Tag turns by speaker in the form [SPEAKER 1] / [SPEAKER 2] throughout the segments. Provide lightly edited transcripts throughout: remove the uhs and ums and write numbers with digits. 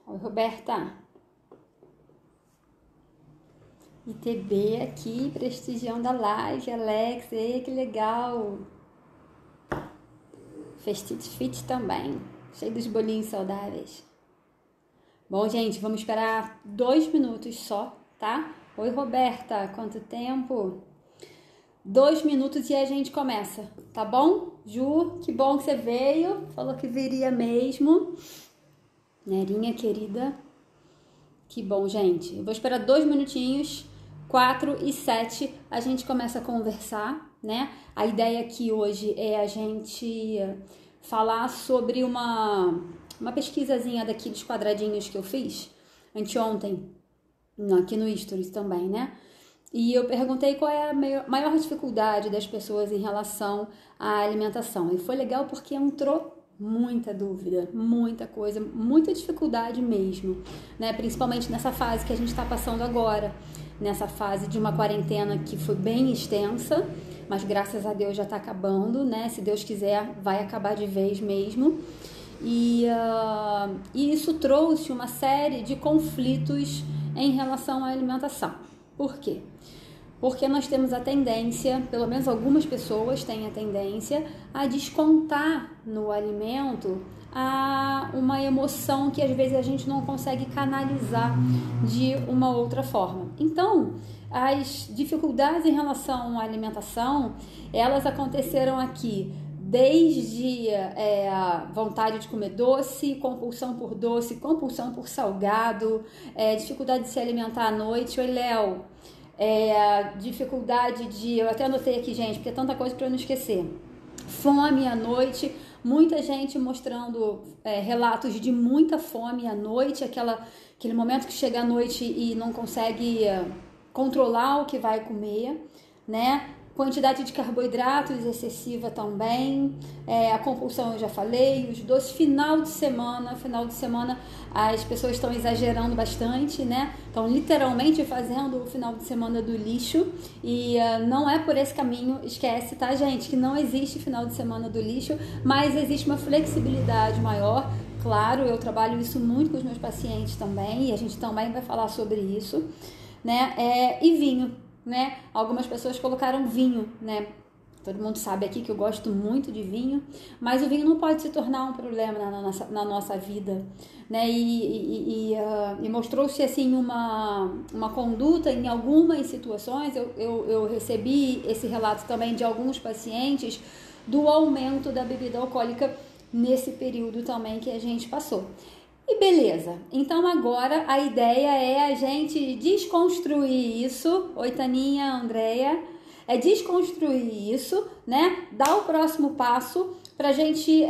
[SPEAKER 1] Oi, Roberta. ITB aqui, prestigiando a live. Alex, ei, que legal. Festit Fit também, cheio dos bolinhos saudáveis. Bom, gente, vamos esperar 2 minutos só, tá? Oi, Roberta, quanto tempo? 2 minutos e a gente começa, tá bom? Ju, que bom que você veio, falou que viria mesmo. Nerinha, querida, que bom, gente. Eu vou esperar 2 minutinhos, 4 e 7, a gente começa a conversar, né? A ideia aqui hoje é a gente falar sobre uma pesquisazinha daqueles quadradinhos que eu fiz anteontem, aqui no Stories também, né? E eu perguntei qual é a maior dificuldade das pessoas em relação à alimentação. E foi legal porque entrou muita dúvida, muita coisa, muita dificuldade mesmo, né? Principalmente nessa fase que a gente está passando agora, nessa fase de uma quarentena que foi bem extensa, mas graças a Deus já está acabando, né? Se Deus quiser, vai acabar de vez mesmo. E isso trouxe uma série de conflitos em relação à alimentação. Por quê? Porque nós temos a tendência, pelo menos algumas pessoas têm a tendência, a descontar no alimento uma emoção que às vezes a gente não consegue canalizar de uma outra forma. Então, as dificuldades em relação à alimentação, elas aconteceram aqui desde a vontade de comer doce, compulsão por salgado, dificuldade de se alimentar à noite. Oi, Léo. Dificuldade de... Eu até anotei aqui, gente, porque é tanta coisa para eu não esquecer. Fome à noite, muita gente mostrando relatos de muita fome à noite, aquele momento que chega à noite e não consegue controlar o que vai comer, né? Quantidade de carboidratos excessiva também, a compulsão eu já falei, os doces. Final de semana as pessoas estão exagerando bastante, né? Estão literalmente fazendo o final de semana do lixo e não é por esse caminho, esquece, tá, gente? Que não existe final de semana do lixo, mas existe uma flexibilidade maior. Claro, eu trabalho isso muito com os meus pacientes também e a gente também vai falar sobre isso, né? E vinho. Né? Algumas pessoas colocaram vinho, né? Todo mundo sabe aqui que eu gosto muito de vinho, mas o vinho não pode se tornar um problema na nossa vida, né? E mostrou-se assim uma conduta em algumas situações. Eu recebi esse relato também de alguns pacientes do aumento da bebida alcoólica nesse período também que a gente passou. E beleza, então agora a ideia é a gente desconstruir isso. Oi, Taninha, Andréia. É desconstruir isso, né? Dar o próximo passo pra gente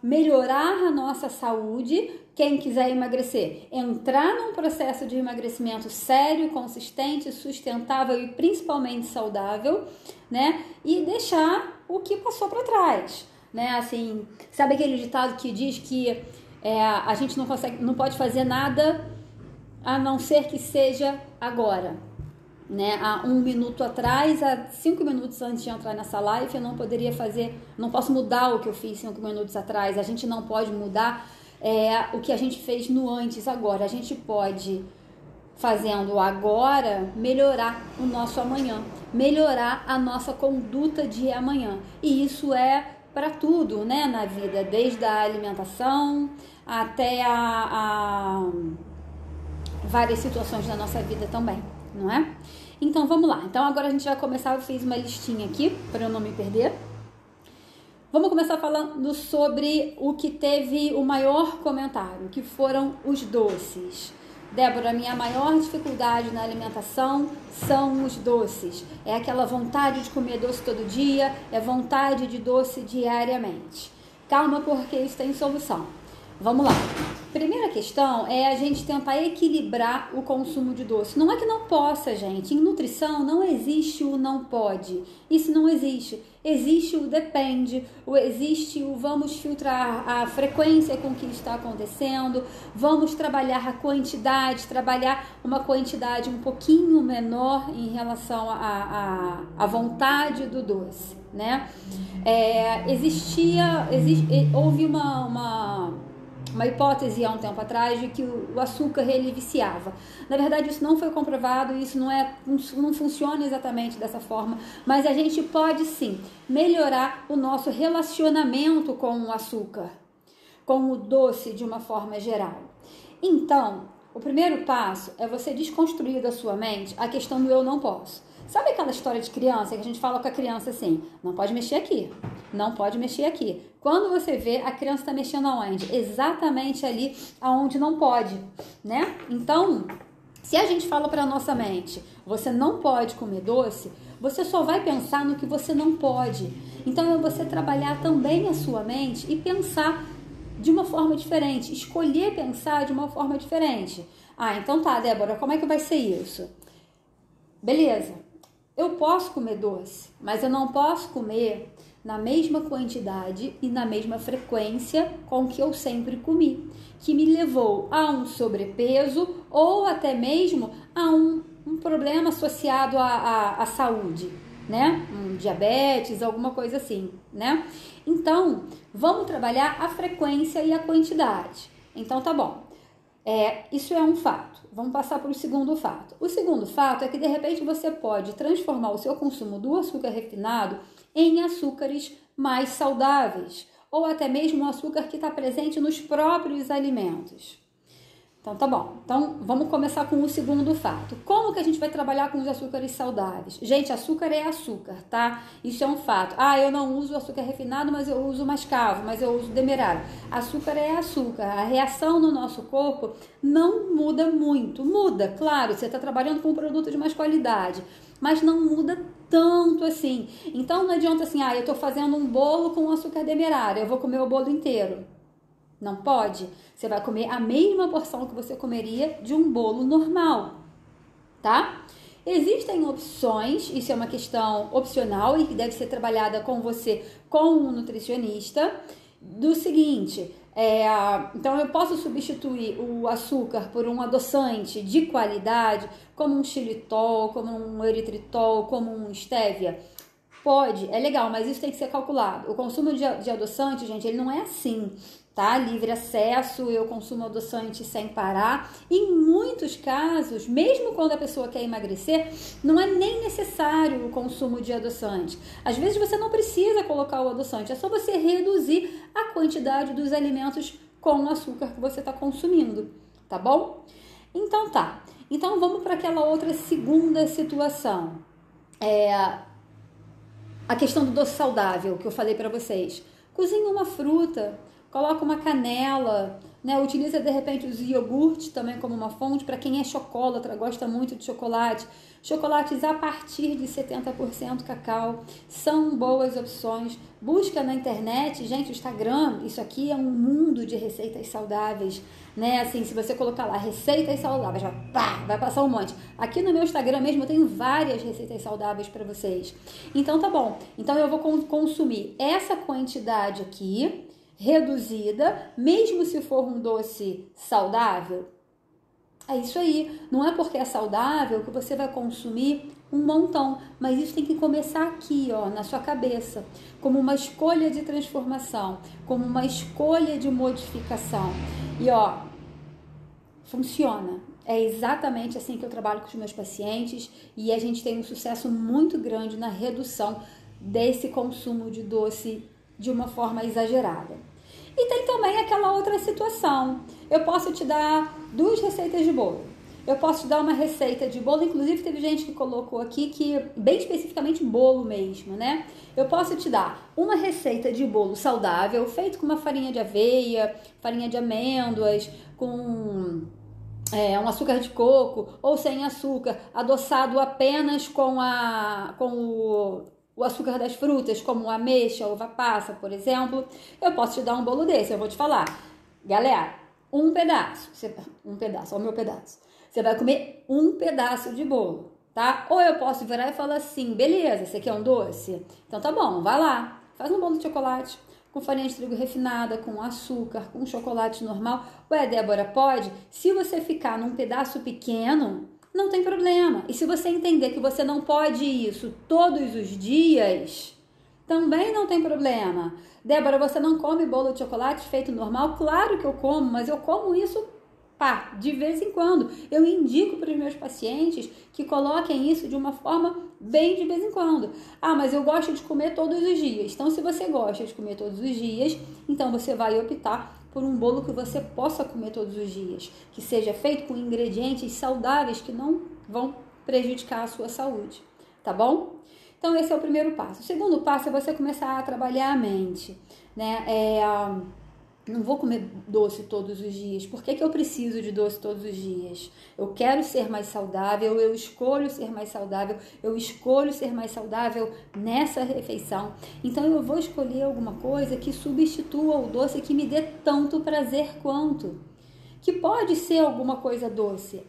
[SPEAKER 1] melhorar a nossa saúde. Quem quiser emagrecer, entrar num processo de emagrecimento sério, consistente, sustentável e principalmente saudável, né? E deixar o que passou para trás, né? Assim, sabe aquele ditado que diz que a gente não pode fazer nada a não ser que seja agora, né? Há 1 minuto atrás, há 5 minutos antes de entrar nessa live, eu não posso mudar o que eu fiz 5 minutos atrás. A gente não pode mudar o que a gente fez no antes, agora. A gente pode, fazendo agora, melhorar o nosso amanhã, melhorar a nossa conduta de amanhã. E isso é para tudo, né, na vida, desde a alimentação até a várias situações da nossa vida também, não é? Então vamos lá. Então agora a gente vai começar. Eu fiz uma listinha aqui para eu não me perder. Vamos começar falando sobre o que teve o maior comentário, que foram os doces. Débora, minha maior dificuldade na alimentação são os doces. É aquela vontade de comer doce todo dia, é vontade de doce diariamente. Calma, porque isso tem solução. Vamos lá. Primeira questão é a gente tentar equilibrar o consumo de doce. Não é que não possa, gente. Em nutrição não existe o não pode. Isso não existe. Existe o depende, existe o vamos filtrar a frequência com que está acontecendo, vamos trabalhar a quantidade, trabalhar uma quantidade um pouquinho menor em relação à vontade do doce, né? Houve uma uma hipótese há um tempo atrás de que o açúcar ele viciava. Na verdade, isso não foi comprovado, isso não funciona exatamente dessa forma, mas a gente pode sim melhorar o nosso relacionamento com o açúcar, com o doce de uma forma geral. Então, o primeiro passo é você desconstruir da sua mente a questão do eu não posso. Sabe aquela história de criança que a gente fala com a criança assim, não pode mexer aqui, não pode mexer aqui. Quando você vê, a criança está mexendo aonde? Exatamente ali aonde não pode, né? Então, se a gente fala para a nossa mente, você não pode comer doce, você só vai pensar no que você não pode. Então, é você trabalhar também a sua mente e pensar de uma forma diferente, escolher pensar de uma forma diferente. Ah, então tá, Débora, como é que vai ser isso? Beleza, eu posso comer doce, mas eu não posso comer na mesma quantidade e na mesma frequência com que eu sempre comi, que me levou a um sobrepeso ou até mesmo a um problema associado à saúde, né? Um diabetes, alguma coisa assim, né? Então, vamos trabalhar a frequência e a quantidade. Então, tá bom. Isso é um fato. Vamos passar para o segundo fato. O segundo fato é que, de repente, você pode transformar o seu consumo do açúcar refinado em açúcares mais saudáveis, ou até mesmo o açúcar que está presente nos próprios alimentos. Então, tá bom. Então, vamos começar com o segundo fato. Como que a gente vai trabalhar com os açúcares saudáveis? Gente, açúcar é açúcar, tá? Isso é um fato. Ah, eu não uso açúcar refinado, mas eu uso mascavo, mas eu uso demerara. Açúcar é açúcar. A reação no nosso corpo não muda muito. Muda, claro, você está trabalhando com um produto de mais qualidade, mas não muda tanto assim. Então, não adianta assim, eu tô fazendo um bolo com açúcar demerara, eu vou comer o bolo inteiro. Não pode. Você vai comer a mesma porção que você comeria de um bolo normal, tá? Existem opções, isso é uma questão opcional e que deve ser trabalhada com você, com um nutricionista, do seguinte, então eu posso substituir o açúcar por um adoçante de qualidade, como um xilitol, como um eritritol, como um stevia? Pode, é legal, mas isso tem que ser calculado. O consumo de adoçante, gente, ele não é assim, tá? Livre acesso, eu consumo adoçante sem parar. Em muitos casos, mesmo quando a pessoa quer emagrecer, não é nem necessário o consumo de adoçante. Às vezes você não precisa colocar o adoçante, é só você reduzir a quantidade dos alimentos com açúcar que você está consumindo, tá bom? Então tá. Então vamos para aquela outra segunda situação. A questão do doce saudável que eu falei para vocês. Cozinha uma fruta, coloca uma canela, né? Utiliza de repente os iogurtes também como uma fonte. Para quem é chocolatra, gosta muito de chocolate. Chocolates a partir de 70% cacau são boas opções. Busca na internet, gente, o Instagram, isso aqui é um mundo de receitas saudáveis, né? Assim, se você colocar lá receitas saudáveis, vai passar um monte. Aqui no meu Instagram mesmo eu tenho várias receitas saudáveis para vocês. Então tá bom. Então eu vou consumir essa quantidade aqui, reduzida, mesmo se for um doce saudável. É isso aí. Não é porque é saudável que você vai consumir um montão, mas isso tem que começar aqui, ó, na sua cabeça, como uma escolha de transformação, como uma escolha de modificação. E ó, funciona. É exatamente assim que eu trabalho com os meus pacientes e a gente tem um sucesso muito grande na redução desse consumo de doce de uma forma exagerada. E tem também aquela outra situação. Eu posso te dar 2 receitas de bolo. Eu posso te dar uma receita de bolo, inclusive teve gente que colocou aqui que bem especificamente bolo mesmo, né? Eu posso te dar uma receita de bolo saudável, feito com uma farinha de aveia, farinha de amêndoas, com um açúcar de coco ou sem açúcar, adoçado apenas com o açúcar das frutas, como ameixa, uva passa, por exemplo. Eu posso te dar um bolo desse, eu vou te falar. Galera, um pedaço, ó, o meu pedaço. Você vai comer um pedaço de bolo, tá? Ou eu posso virar e falar assim, beleza, você quer um doce? Então tá bom, vai lá, faz um bolo de chocolate com farinha de trigo refinada, com açúcar, com chocolate normal. Ué, Débora, pode? Se você ficar num pedaço pequeno, não tem problema. E se você entender que você não pode isso todos os dias, Também não tem problema. Débora, você não come bolo de chocolate feito normal? Claro que eu como, mas eu como isso, pá, de vez em quando. Eu indico para os meus pacientes que coloquem isso de uma forma bem de vez em quando. Ah, mas eu gosto de comer todos os dias. Então, se você gosta de comer todos os dias, então você vai optar por um bolo que você possa comer todos os dias, que seja feito com ingredientes saudáveis que não vão prejudicar a sua saúde, tá bom? Então, esse é o primeiro passo. O segundo passo é você começar a trabalhar a mente, né? Não vou comer doce todos os dias. Por que eu preciso de doce todos os dias? Eu quero ser mais saudável, eu escolho ser mais saudável, eu escolho ser mais saudável nessa refeição. Então, eu vou escolher alguma coisa que substitua o doce, que me dê tanto prazer quanto. Que pode ser alguma coisa doce.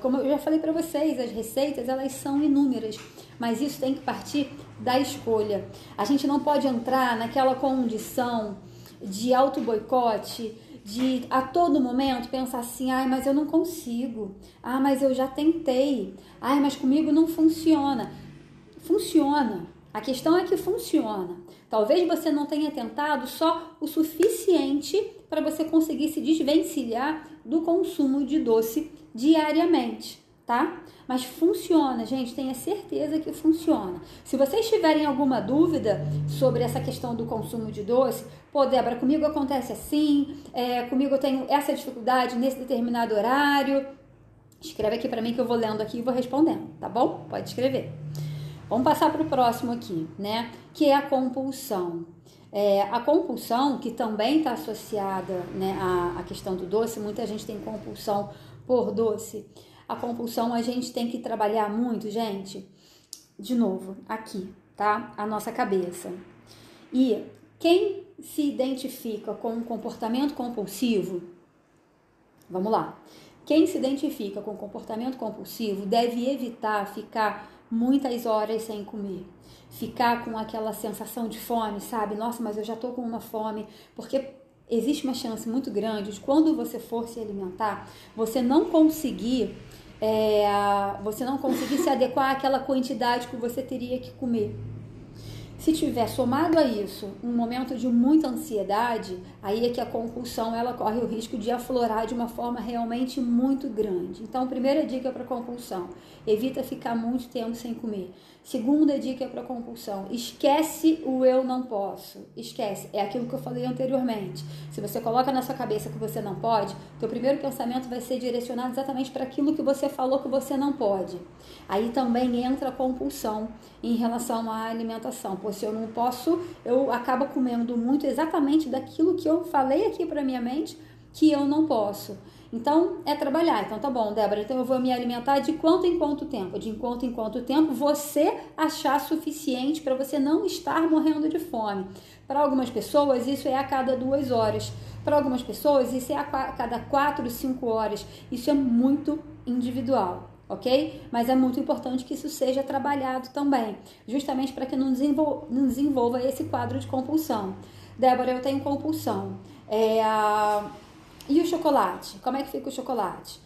[SPEAKER 1] Como eu já falei para vocês, as receitas, elas são inúmeras, mas isso tem que partir da escolha. A gente não pode entrar naquela condição de auto-boicote, de a todo momento pensar assim, ai, mas eu não consigo, ah, mas eu já tentei, ai, mas comigo não funciona. Funciona. A questão é que funciona. Talvez você não tenha tentado só o suficiente para você conseguir se desvencilhar do consumo de doce diariamente, tá? Mas funciona, gente, tenha certeza que funciona. Se vocês tiverem alguma dúvida sobre essa questão do consumo de doce, pô, Débora, comigo acontece assim, comigo eu tenho essa dificuldade nesse determinado horário, escreve aqui para mim que eu vou lendo aqui e vou respondendo, tá bom? Pode escrever. Vamos passar para o próximo aqui, né? Que é a compulsão. A compulsão, que também está associada, né, à questão do doce, muita gente tem compulsão por doce. A compulsão a gente tem que trabalhar muito, gente. De novo, aqui, tá? A nossa cabeça. E quem se identifica com um comportamento compulsivo, vamos lá. Quem se identifica com comportamento compulsivo deve evitar ficar muitas horas sem comer. Ficar com aquela sensação de fome, sabe? Nossa, mas eu já tô com uma fome. Porque existe uma chance muito grande de quando você for se alimentar, você não conseguir se adequar àquela quantidade que você teria que comer. Se tiver somado a isso um momento de muita ansiedade, aí é que a compulsão ela corre o risco de aflorar de uma forma realmente muito grande. Então, primeira dica para compulsão, evita ficar muito tempo sem comer. Segunda dica para compulsão, esquece o eu não posso. Esquece, é aquilo que eu falei anteriormente. Se você coloca na sua cabeça que você não pode, teu primeiro pensamento vai ser direcionado exatamente para aquilo que você falou que você não pode. Aí também entra a compulsão em relação à alimentação. Pô, se eu não posso, eu acabo comendo muito exatamente daquilo que eu falei aqui para minha mente que eu não posso. Então, é trabalhar. Então, tá bom, Débora, então eu vou me alimentar de quanto em quanto tempo? De quanto em quanto tempo você achar suficiente para você não estar morrendo de fome. Para algumas pessoas, isso é a cada 2 horas. Para algumas pessoas, isso é a cada 4, 5 horas. Isso é muito individual, ok? Mas é muito importante que isso seja trabalhado também, justamente para que não desenvolva esse quadro de compulsão. Débora, eu tenho compulsão. E o chocolate? Como é que fica o chocolate?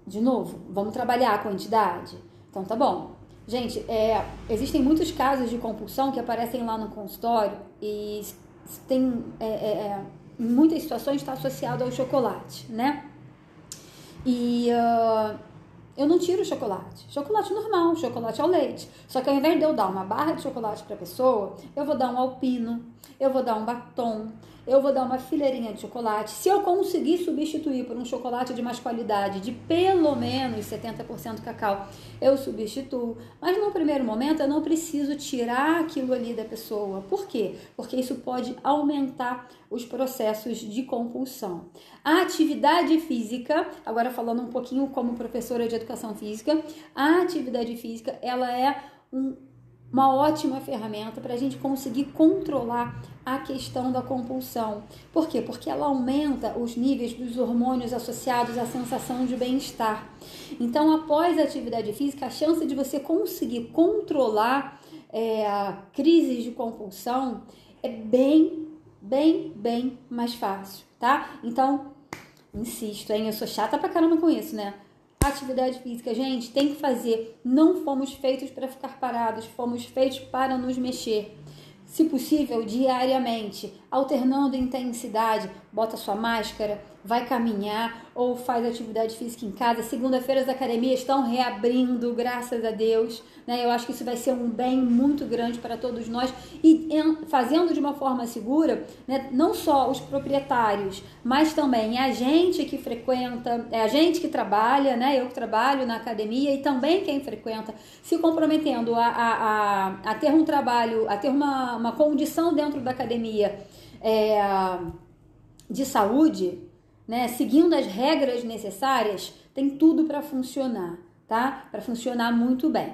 [SPEAKER 1] De novo, vamos trabalhar a quantidade? Então tá bom. Gente, existem muitos casos de compulsão que aparecem lá no consultório e tem, em muitas situações está associado ao chocolate, né? E eu não tiro chocolate. Chocolate normal, chocolate ao leite. Só que ao invés de eu dar uma barra de chocolate para a pessoa, eu vou dar um alpino, eu vou dar um batom, eu vou dar uma fileirinha de chocolate. Se eu conseguir substituir por um chocolate de mais qualidade, de pelo menos 70% cacau, eu substituo. Mas no primeiro momento eu não preciso tirar aquilo ali da pessoa. Por quê? Porque isso pode aumentar os processos de compulsão. A atividade física, agora falando um pouquinho como professora de educação física, a atividade física, ela é uma ótima ferramenta para a gente conseguir controlar a questão da compulsão. Por quê? Porque ela aumenta os níveis dos hormônios associados à sensação de bem-estar. Então, após a atividade física, a chance de você conseguir controlar crises de compulsão é bem mais fácil, tá? Então, insisto, eu sou chata pra caramba com isso, né? Atividade física, gente, tem que fazer. Não fomos feitos para ficar parados, fomos feitos para nos mexer. se possível, diariamente, alternando intensidade, bota sua máscara, vai caminhar ou faz atividade física em casa. Segunda-feira as academias estão reabrindo, graças a Deus, né? Eu acho que isso vai ser um bem muito grande para todos nós e fazendo de uma forma segura, né? Não só os proprietários, mas também a gente que frequenta, a gente que trabalha, né? Eu que trabalho na academia e também quem frequenta, se comprometendo a ter um trabalho, a ter uma condição dentro da academia de saúde, né, seguindo as regras necessárias, tem tudo para funcionar, tá? Para funcionar muito bem.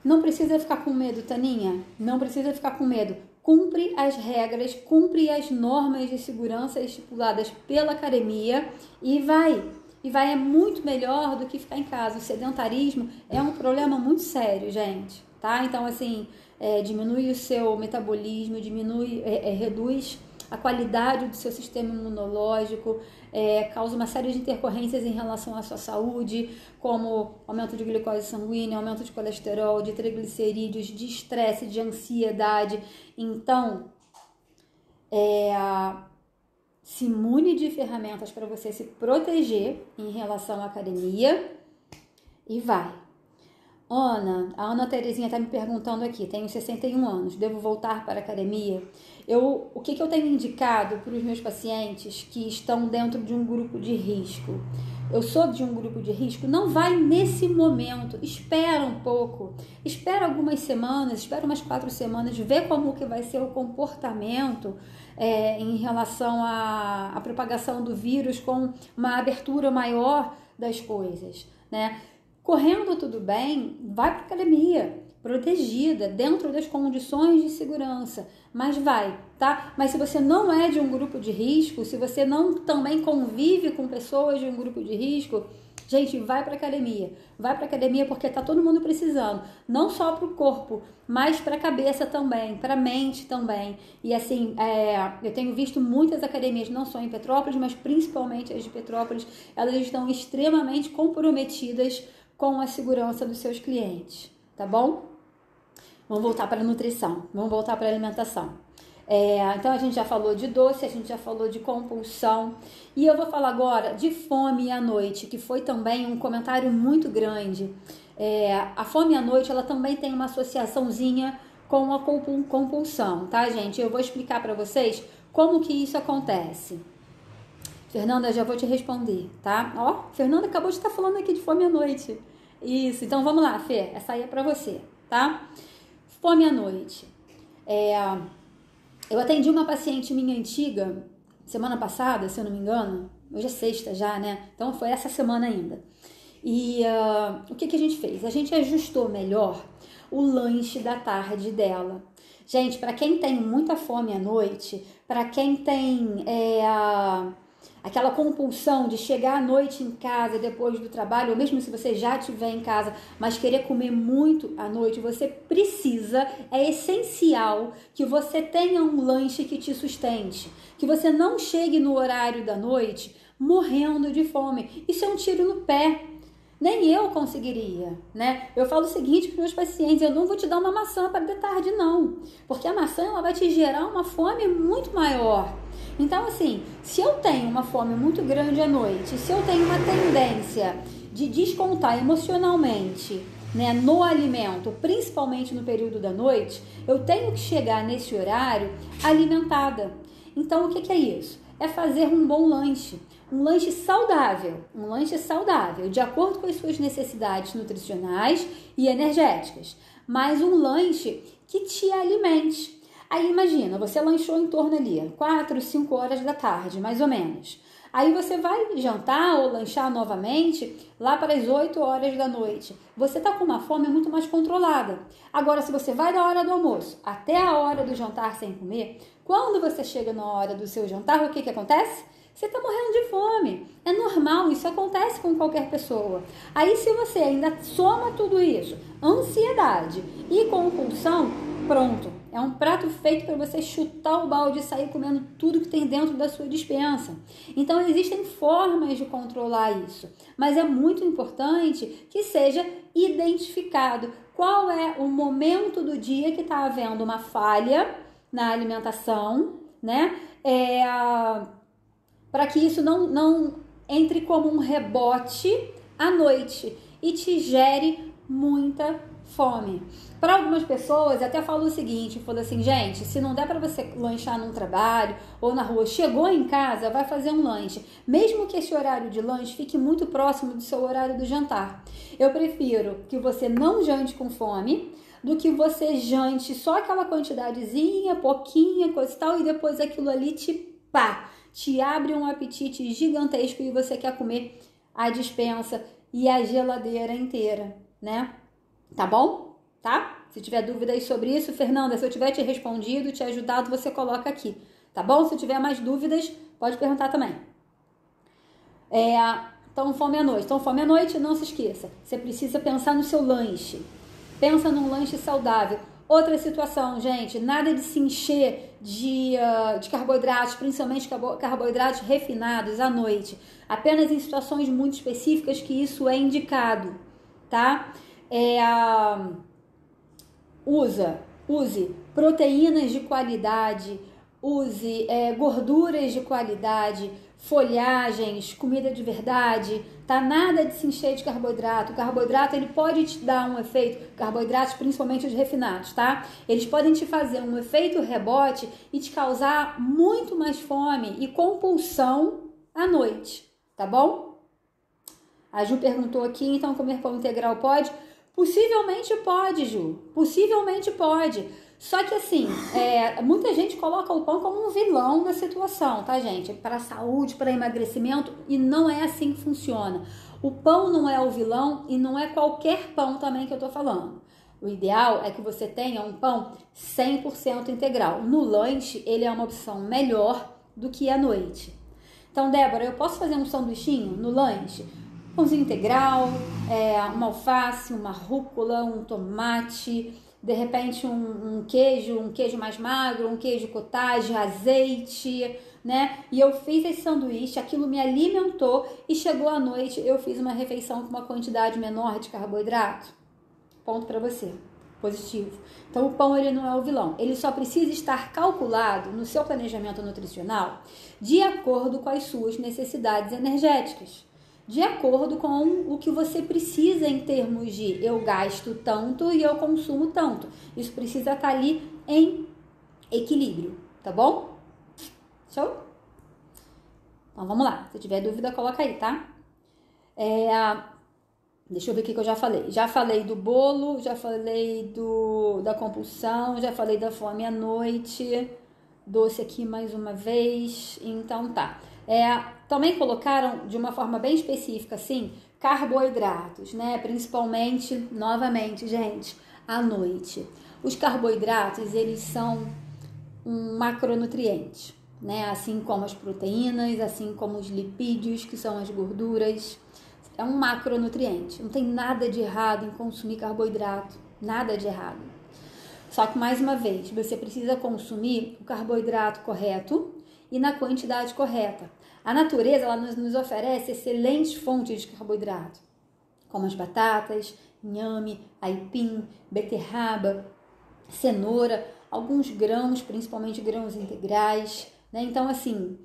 [SPEAKER 1] Não precisa ficar com medo, Taninha. Não precisa ficar com medo. Cumpre as regras, cumpre as normas de segurança estipuladas pela academia e vai. E vai, é muito melhor do que ficar em casa. O sedentarismo é um problema muito sério, gente, tá? Então, assim, diminui o seu metabolismo, reduz a qualidade do seu sistema imunológico, causa uma série de intercorrências em relação à sua saúde, como aumento de glicose sanguínea, aumento de colesterol, de triglicerídeos, de estresse, de ansiedade. Então, se mune de ferramentas para você se proteger em relação à academia e vai. A Ana Terezinha está me perguntando aqui, tenho 61 anos, devo voltar para a academia? O que eu tenho indicado para os meus pacientes que estão dentro de um grupo de risco? Eu sou de um grupo de risco? Não vai nesse momento, espera um pouco, espera algumas semanas, espera umas 4 semanas, vê como que vai ser o comportamento em relação à propagação do vírus com uma abertura maior das coisas, né? Correndo tudo bem, vai para a academia, protegida, dentro das condições de segurança, mas vai, tá? Mas se você não é de um grupo de risco, se você não também convive com pessoas de um grupo de risco, gente, vai para a academia. Vai para a academia porque tá todo mundo precisando, não só para o corpo, mas para a cabeça também, para a mente também. E assim, eu tenho visto muitas academias, não só em Petrópolis, mas principalmente as de Petrópolis, elas estão extremamente comprometidas com a segurança dos seus clientes, tá bom? Vamos voltar para a nutrição, vamos voltar para a alimentação. Então a gente já falou de doce, a gente já falou de compulsão e eu vou falar agora de fome à noite, que foi também um comentário muito grande. A fome à noite, ela também tem uma associaçãozinha com a compulsão, tá, gente? Eu vou explicar para vocês como que isso acontece. Fernanda, já vou te responder, tá? Ó, Fernanda acabou de estar falando aqui de fome à noite. Isso, então vamos lá, Fê, essa aí é pra você, tá? Fome à noite. Eu atendi uma paciente minha antiga, semana passada, se eu não me engano, hoje é sexta já, né? Então foi essa semana ainda. E o que a gente fez? A gente ajustou melhor o lanche da tarde dela. Gente, para quem tem muita fome à noite, para quem tem aquela compulsão de chegar à noite em casa depois do trabalho, ou mesmo se você já estiver em casa, mas querer comer muito à noite, você precisa, é essencial que você tenha um lanche que te sustente, que você não chegue no horário da noite morrendo de fome. Isso é um tiro no pé. Nem eu conseguiria, né? Eu falo o seguinte para os meus pacientes, eu não vou te dar uma maçã para de tarde, não. Porque a maçã, ela vai te gerar uma fome muito maior. Então, assim, se eu tenho uma fome muito grande à noite, se eu tenho uma tendência de descontar emocionalmente, né, no alimento, principalmente no período da noite, eu tenho que chegar nesse horário alimentada. Então, o que é isso? É fazer um bom lanche. Um lanche saudável, de acordo com as suas necessidades nutricionais e energéticas, mas um lanche que te alimente. Aí imagina, você lanchou em torno ali, 4, 5 horas da tarde, mais ou menos. Aí você vai jantar ou lanchar novamente lá para as 8 horas da noite. Você está com uma fome muito mais controlada. Agora, se você vai da hora do almoço até a hora do jantar sem comer, quando você chega na hora do seu jantar, o que acontece? Você está morrendo de fome. É normal, isso acontece com qualquer pessoa. Aí, se você ainda soma tudo isso, ansiedade e compulsão, pronto. É um prato feito para você chutar o balde e sair comendo tudo que tem dentro da sua despensa. Então, existem formas de controlar isso. Mas é muito importante que seja identificado qual é o momento do dia que está havendo uma falha na alimentação, né? Para que isso não entre como um rebote à noite e te gere muita fome. Para algumas pessoas, até falo o seguinte, falo assim, gente, se não der para você lanchar num trabalho ou na rua, chegou em casa, vai fazer um lanche. Mesmo que esse horário de lanche fique muito próximo do seu horário do jantar. Eu prefiro que você não jante com fome do que você jante só aquela quantidadezinha, pouquinha, coisa e tal, e depois aquilo ali te abre um apetite gigantesco e você quer comer a despensa e a geladeira inteira, né? Tá bom? Tá? Se tiver dúvidas sobre isso, Fernanda, se eu tiver te respondido, te ajudado, você coloca aqui, tá bom? Se tiver mais dúvidas, pode perguntar também. Então, fome à noite. Então, fome à noite, não se esqueça. Você precisa pensar no seu lanche. Pensa num lanche saudável. Outra situação, gente, nada de se encher de carboidratos, principalmente carboidratos refinados à noite. Apenas em situações muito específicas que isso é indicado, tá? Use proteínas de qualidade, use gorduras de qualidade, folhagens, comida de verdade, tá? Nada de se encher de carboidrato. O carboidrato, ele pode te dar um efeito, carboidratos principalmente os refinados, tá? Eles podem te fazer um efeito rebote e te causar muito mais fome e compulsão à noite, tá bom? A Ju perguntou aqui, então comer pão integral pode? Possivelmente pode, Ju, possivelmente pode. Só que assim, muita gente coloca o pão como um vilão da situação, tá, gente? Para a saúde, para emagrecimento, e não é assim que funciona. O pão não é o vilão e não é qualquer pão também que eu tô falando. O ideal é que você tenha um pão 100% integral. No lanche, ele é uma opção melhor do que à noite. Então, Débora, eu posso fazer um sanduichinho no lanche? Pãozinho integral, uma alface, uma rúcula, um tomate, de repente um queijo mais magro, um queijo cottage, azeite, né? E eu fiz esse sanduíche, aquilo me alimentou e chegou à noite, eu fiz uma refeição com uma quantidade menor de carboidrato. Ponto para você. Positivo. Então o pão, ele não é o vilão, ele só precisa estar calculado no seu planejamento nutricional de acordo com as suas necessidades energéticas. De acordo com o que você precisa em termos de eu gasto tanto e eu consumo tanto. Isso precisa estar ali em equilíbrio, tá bom? Show? Então vamos lá, se tiver dúvida coloca aí, tá? Deixa eu ver o que eu já falei. Já falei do bolo, já falei da compulsão, já falei da fome à noite, doce aqui mais uma vez, então tá. Também colocaram de uma forma bem específica, assim, carboidratos, né? Principalmente, novamente, gente, à noite. Os carboidratos, eles são um macronutriente, né? Assim como as proteínas, assim como os lipídios, que são as gorduras. É um macronutriente. Não tem nada de errado em consumir carboidrato, nada de errado. Só que, mais uma vez, você precisa consumir o carboidrato correto e na quantidade correta. A natureza, ela nos oferece excelentes fontes de carboidrato, como as batatas, inhame, aipim, beterraba, cenoura, alguns grãos, principalmente grãos integrais, né? Então, assim,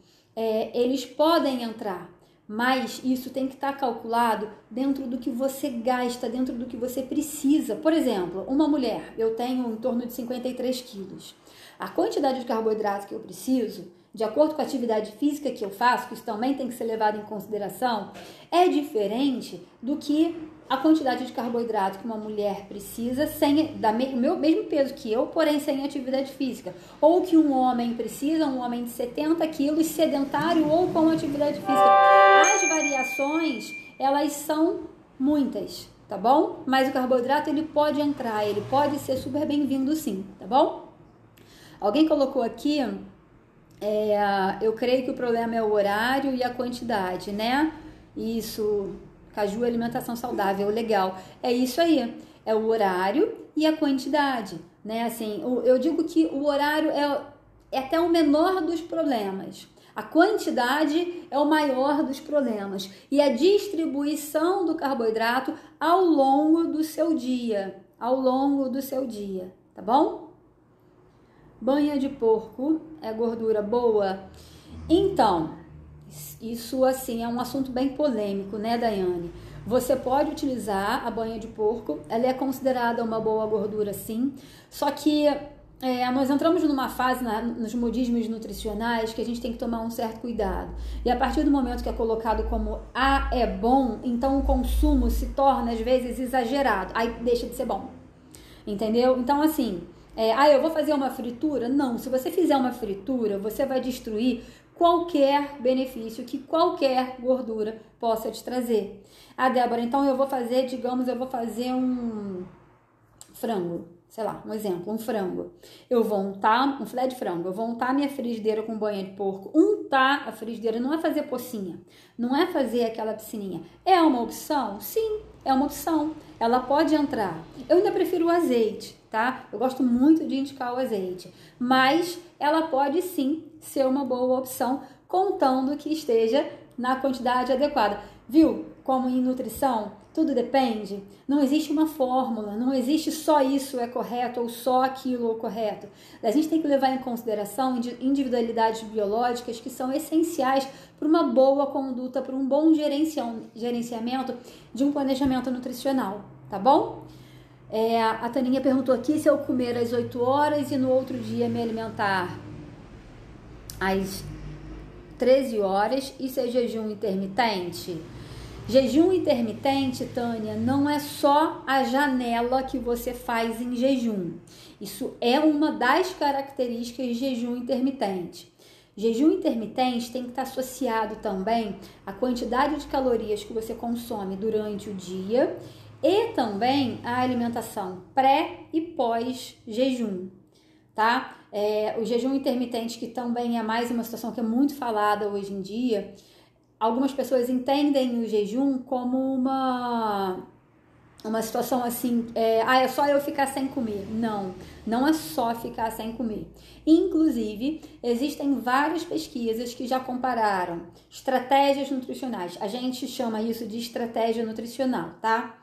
[SPEAKER 1] eles podem entrar, mas isso tem que estar calculado dentro do que você gasta, dentro do que você precisa. Por exemplo, uma mulher, eu tenho em torno de 53 quilos. A quantidade de carboidrato que eu preciso, de acordo com a atividade física que eu faço, que isso também tem que ser levado em consideração, é diferente do que a quantidade de carboidrato que uma mulher precisa meu mesmo peso que eu, porém sem atividade física. Ou que um homem precisa, um homem de 70 quilos, sedentário ou com atividade física. As variações, elas são muitas, tá bom? Mas o carboidrato, ele pode entrar, ele pode ser super bem-vindo sim, tá bom? Alguém colocou aqui... eu creio que o problema é o horário e a quantidade, né? Isso, Caju, alimentação saudável, legal. É isso aí, é o horário e a quantidade, né? Assim, eu digo que o horário é até o menor dos problemas. A quantidade é o maior dos problemas. E a distribuição do carboidrato ao longo do seu dia, tá bom? Banha de porco é gordura boa? Então, isso assim é um assunto bem polêmico, né, Daiane? Você pode utilizar a banha de porco, ela é considerada uma boa gordura sim, só que nós entramos numa fase nos modismos nutricionais que a gente tem que tomar um certo cuidado. E a partir do momento que é colocado como é bom, então o consumo se torna às vezes exagerado, aí deixa de ser bom, entendeu? Então assim, eu vou fazer uma fritura? Não, se você fizer uma fritura, você vai destruir qualquer benefício que qualquer gordura possa te trazer. Débora, então eu vou fazer um frango, sei lá, um exemplo, um frango. Eu vou untar um filé de frango, eu vou untar minha frigideira com banha de porco. Untar a frigideira não é fazer pocinha, não é fazer aquela piscininha. É uma opção? Sim, é uma opção. Ela pode entrar. Eu ainda prefiro o azeite, tá? Eu gosto muito de indicar o azeite, mas ela pode sim ser uma boa opção, contando que esteja na quantidade adequada. Viu? Como em nutrição, tudo depende. Não existe uma fórmula, não existe só isso é correto ou só aquilo é correto. A gente tem que levar em consideração individualidades biológicas que são essenciais para uma boa conduta, para um bom gerenciamento de um planejamento nutricional, tá bom? A Taninha perguntou aqui se eu comer às 8 horas e no outro dia me alimentar às 13 horas, isso é jejum intermitente? Jejum intermitente, Tânia, não é só a janela que você faz em jejum. Isso é uma das características de jejum intermitente. Jejum intermitente tem que estar associado também à quantidade de calorias que você consome durante o dia e também à alimentação pré e pós-jejum, tá? O jejum intermitente, que também é mais uma situação que é muito falada hoje em dia, algumas pessoas entendem o jejum como uma situação assim, é só eu ficar sem comer. Não, não é só ficar sem comer. Inclusive, existem várias pesquisas que já compararam estratégias nutricionais. A gente chama isso de estratégia nutricional, tá?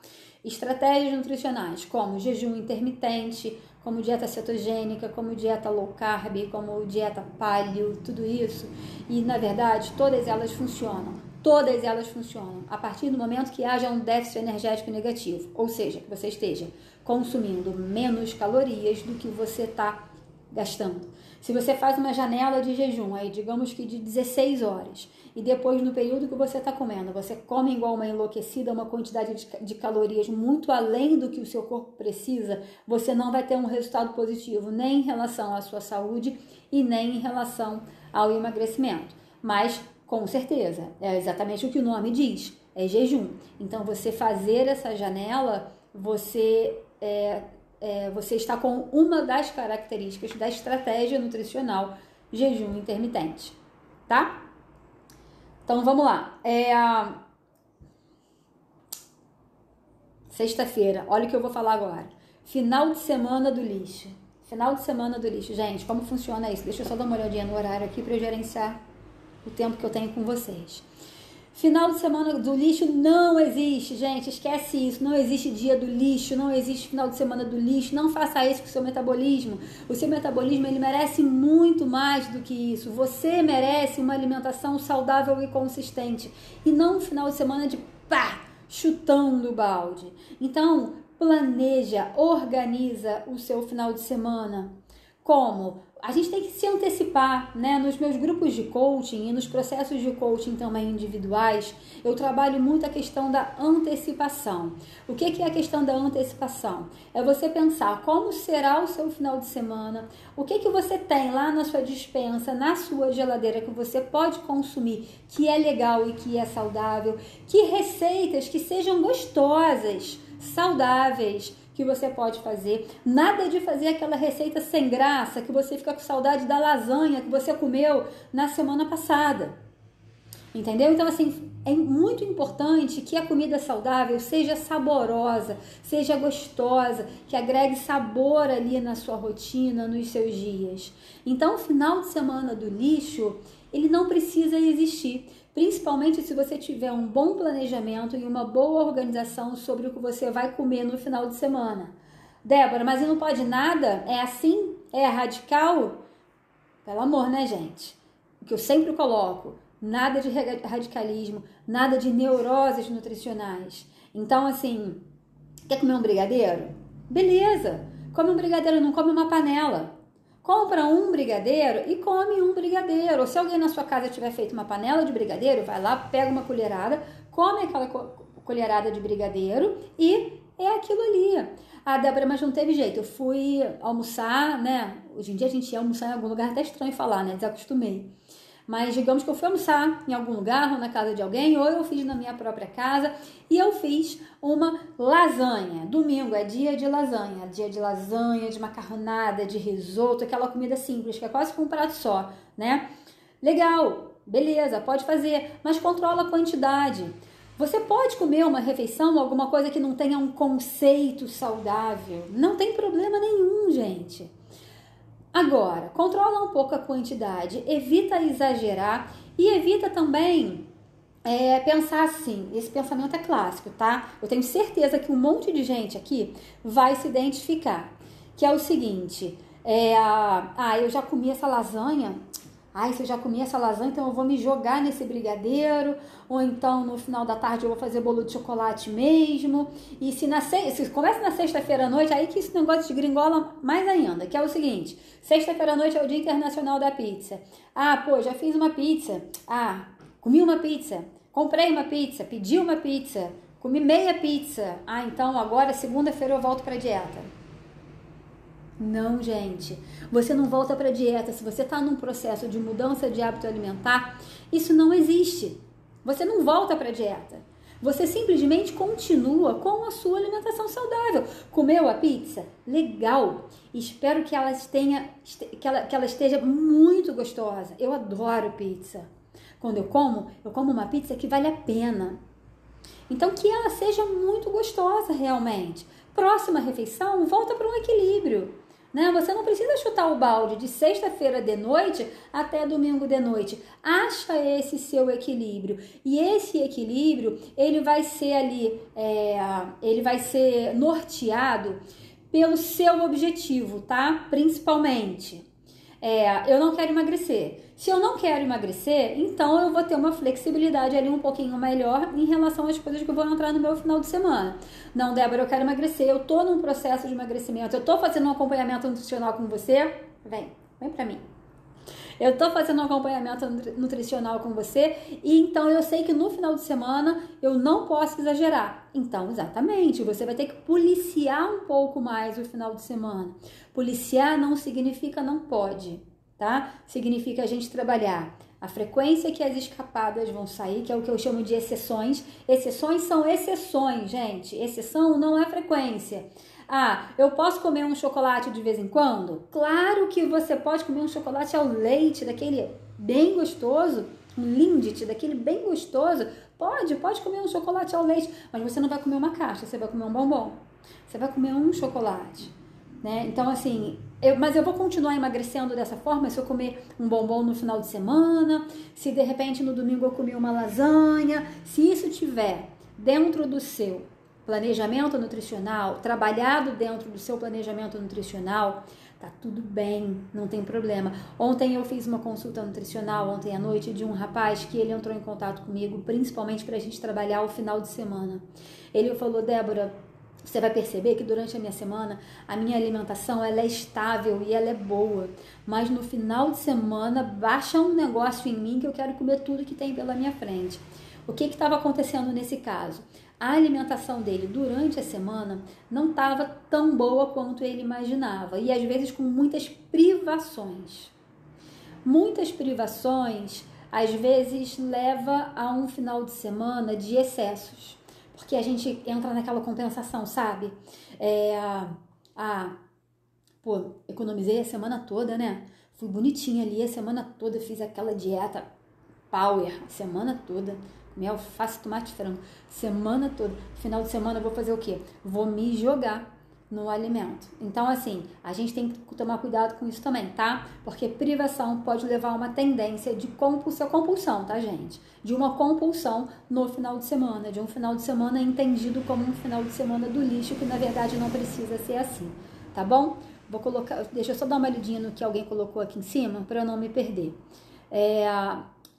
[SPEAKER 1] Estratégias nutricionais como jejum intermitente, como dieta cetogênica, como dieta low carb, como dieta paleo, tudo isso. E, na verdade, todas elas funcionam. Todas elas funcionam a partir do momento que haja um déficit energético negativo, ou seja, que você esteja consumindo menos calorias do que você está gastando. Se você faz uma janela de jejum, aí digamos que de 16 horas, e depois no período que você está comendo, você come igual uma enlouquecida, uma quantidade de calorias muito além do que o seu corpo precisa, você não vai ter um resultado positivo nem em relação à sua saúde e nem em relação ao emagrecimento. Mas, com certeza, é exatamente o que o nome diz, é jejum. Então, você fazer essa janela, você está com uma das características da estratégia nutricional jejum intermitente, tá? Então, vamos lá. Sexta-feira, olha o que eu vou falar agora. Final de semana do lixo. Final de semana do lixo. Gente, como funciona isso? Deixa eu só dar uma olhadinha no horário aqui para eu gerenciar o tempo que eu tenho com vocês. Final de semana do lixo não existe, gente, esquece isso, não existe dia do lixo, não existe final de semana do lixo, não faça isso com o seu metabolismo. O seu metabolismo, ele merece muito mais do que isso. Você merece uma alimentação saudável e consistente e não um final de semana de chutando o balde. Então, planeja, organiza o seu final de semana. Como? A gente tem que se antecipar, né? Nos meus grupos de coaching e nos processos de coaching também individuais, eu trabalho muito a questão da antecipação. O que é a questão da antecipação? É você pensar como será o seu final de semana, o que você tem lá na sua despensa, na sua geladeira que você pode consumir, que é legal e que é saudável, que receitas que sejam gostosas, saudáveis, que você pode fazer. Nada de fazer aquela receita sem graça, que você fica com saudade da lasanha que você comeu na semana passada. Entendeu? Então, assim, é muito importante que a comida saudável seja saborosa, seja gostosa, que agregue sabor ali na sua rotina, nos seus dias. Então, o final de semana do lixo, ele não precisa existir. Principalmente se você tiver um bom planejamento e uma boa organização sobre o que você vai comer no final de semana. Débora, mas não pode nada? É assim? é radical? Pelo amor, né, gente? O que eu sempre coloco, nada de radicalismo, nada de neuroses nutricionais. Então, assim, quer comer um brigadeiro? Beleza, come um brigadeiro, não come uma panela. Compra um brigadeiro e come um brigadeiro. Ou se alguém na sua casa tiver feito uma panela de brigadeiro, vai lá, pega uma colherada, come aquela colherada de brigadeiro e é aquilo ali. Ah, Débora, mas não teve jeito. Eu fui almoçar, né? Hoje em dia a gente ia almoçar em algum lugar, até estranho falar, né? Desacostumei. Mas digamos que eu fui almoçar em algum lugar, ou na casa de alguém, ou eu fiz na minha própria casa, e eu fiz uma lasanha. Domingo é dia de lasanha, de macarronada, de risoto, aquela comida simples, que é quase que um prato só, né? Legal, beleza, pode fazer, mas controla a quantidade. Você pode comer uma refeição, alguma coisa que não tenha um conceito saudável, não tem problema nenhum, gente. Agora, controla um pouco a quantidade, evita exagerar e evita também pensar assim. Esse pensamento é clássico, tá? Eu tenho certeza que um monte de gente aqui vai se identificar, que é o seguinte, eu já comi essa lasanha. Ai, se eu já comi essa lasanha, então eu vou me jogar nesse brigadeiro, ou então no final da tarde eu vou fazer bolo de chocolate mesmo. E se começa na sexta-feira à noite, aí que esse negócio de gringola mais ainda, que é o seguinte, sexta-feira à noite é o Dia Internacional da Pizza. Ah, pô, já fiz uma pizza. Ah, comi uma pizza, comprei uma pizza, pedi uma pizza, comi meia pizza. Ah, então agora segunda-feira eu volto pra dieta. Não, gente, você não volta para dieta. Se você está num processo de mudança de hábito alimentar, isso não existe. Você não volta para dieta. Você simplesmente continua com a sua alimentação saudável. Comeu a pizza? Legal. Espero que ela esteja muito gostosa. Eu adoro pizza. Quando eu como uma pizza que vale a pena. Então, que ela seja muito gostosa realmente. Próxima refeição, volta para um equilíbrio. Né? Você não precisa chutar o balde de sexta-feira de noite até domingo de noite. Acha esse seu equilíbrio. E esse equilíbrio, ele vai ser ali, ele vai ser norteado pelo seu objetivo, tá? Principalmente. Eu não quero emagrecer. Se eu não quero emagrecer, então eu vou ter uma flexibilidade ali um pouquinho melhor em relação às coisas que eu vou entrar no meu final de semana. Não, Débora, eu quero emagrecer, eu tô num processo de emagrecimento, eu tô fazendo um acompanhamento nutricional com você, vem pra mim. Eu tô fazendo um acompanhamento nutricional com você e então eu sei que no final de semana eu não posso exagerar. Então, exatamente, você vai ter que policiar um pouco mais o final de semana. Policiar não significa não pode, tá? Significa a gente trabalhar a frequência que as escapadas vão sair, que é o que eu chamo de exceções. Exceções são exceções, gente. Exceção não é frequência. Ah, eu posso comer um chocolate de vez em quando? Claro que você pode comer um chocolate ao leite, daquele bem gostoso, um Lindt, daquele bem gostoso. Pode comer um chocolate ao leite, mas você não vai comer uma caixa, você vai comer um bombom. Você vai comer um chocolate, né? Então, assim, mas eu vou continuar emagrecendo dessa forma se eu comer um bombom no final de semana, se de repente no domingo eu comer uma lasanha, se isso tiver dentro do seu planejamento nutricional, trabalhado dentro do seu planejamento nutricional, tá tudo bem, não tem problema. Ontem eu fiz uma consulta nutricional, ontem à noite, de um rapaz que ele entrou em contato comigo, principalmente para a gente trabalhar o final de semana. Ele falou, Débora, você vai perceber que durante a minha semana, a minha alimentação ela é estável e ela é boa, mas no final de semana baixa um negócio em mim que eu quero comer tudo que tem pela minha frente. O que estava acontecendo nesse caso? A alimentação dele durante a semana não estava tão boa quanto ele imaginava e às vezes com muitas privações. Muitas privações às vezes leva a um final de semana de excessos, porque a gente entra naquela compensação, sabe? Economizei a semana toda, né? Fui bonitinha ali a semana toda, fiz aquela dieta power a semana toda. Comer alface, tomate, frango, semana toda. Final de semana eu vou fazer o quê? Vou me jogar no alimento. Então, assim, a gente tem que tomar cuidado com isso também, tá? Porque privação pode levar a uma tendência de compulsão, tá, gente? De uma compulsão no final de semana, de um final de semana entendido como um final de semana do lixo, que na verdade não precisa ser assim, tá bom? vou colocar, deixa eu só dar uma olhadinha no que alguém colocou aqui em cima, para eu não me perder.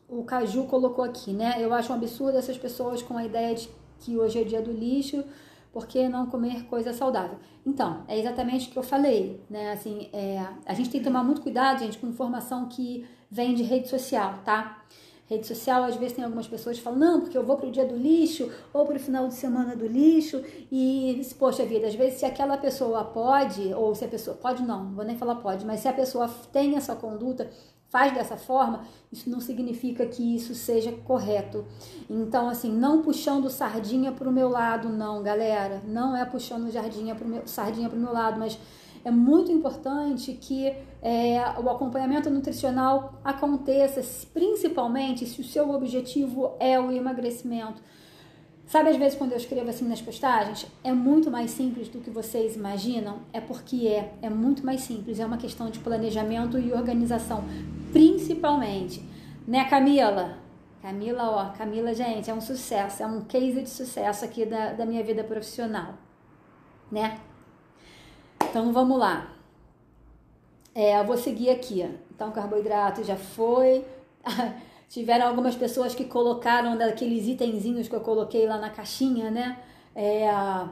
[SPEAKER 1] O Caju colocou aqui, né? Eu acho um absurdo essas pessoas com a ideia de que hoje é dia do lixo, por que não comer coisa saudável? Então, é exatamente o que eu falei, né? Assim, a gente tem que tomar muito cuidado, gente, com informação que vem de rede social, tá? Rede social, às vezes tem algumas pessoas que falam, não, porque eu vou pro dia do lixo, ou pro final de semana do lixo, e, poxa vida, às vezes se aquela pessoa pode, ou se a pessoa, pode não vou nem falar pode, mas se a pessoa tem essa conduta, faz dessa forma, isso não significa que isso seja correto. Então, assim, não puxando sardinha pro meu lado, não, galera, não é puxando sardinha pro meu lado, mas é muito importante que o acompanhamento nutricional aconteça, principalmente se o seu objetivo é o emagrecimento. Sabe, às vezes quando eu escrevo assim nas postagens, é muito mais simples do que vocês imaginam? É porque é muito mais simples, é uma questão de planejamento e organização, principalmente, né, Camila? Camila, gente, é um sucesso, é um case de sucesso aqui da minha vida profissional, né? Então, vamos lá. Eu vou seguir aqui. Então, carboidrato já foi. Tiveram algumas pessoas que colocaram daqueles itenzinhos que eu coloquei lá na caixinha, né?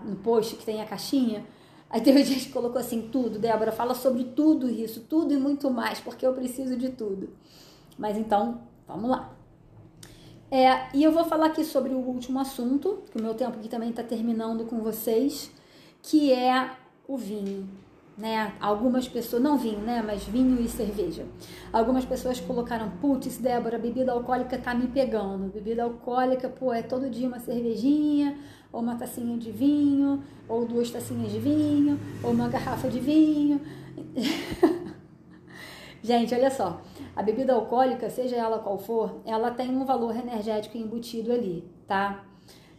[SPEAKER 1] No post que tem a caixinha. Aí teve gente que colocou assim, tudo. Débora, fala sobre tudo isso, tudo e muito mais, porque eu preciso de tudo. Mas então, vamos lá. E eu vou falar aqui sobre o último assunto, que o meu tempo aqui também está terminando com vocês, que é o vinho, né? Algumas pessoas, não vinho, né? Mas vinho e cerveja. Algumas pessoas colocaram, putz, Débora, bebida alcoólica tá me pegando. Bebida alcoólica, pô, é todo dia uma cervejinha, ou uma tacinha de vinho, ou 2 tacinhas de vinho, ou uma garrafa de vinho. Gente, olha só, a bebida alcoólica, seja ela qual for, ela tem um valor energético embutido ali, tá?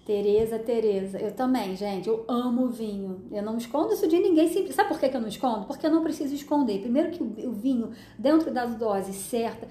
[SPEAKER 1] Tereza, eu também, gente, eu amo vinho, eu não escondo isso de ninguém, sabe por que eu não escondo? Porque eu não preciso esconder, primeiro que o vinho, dentro da dose certa,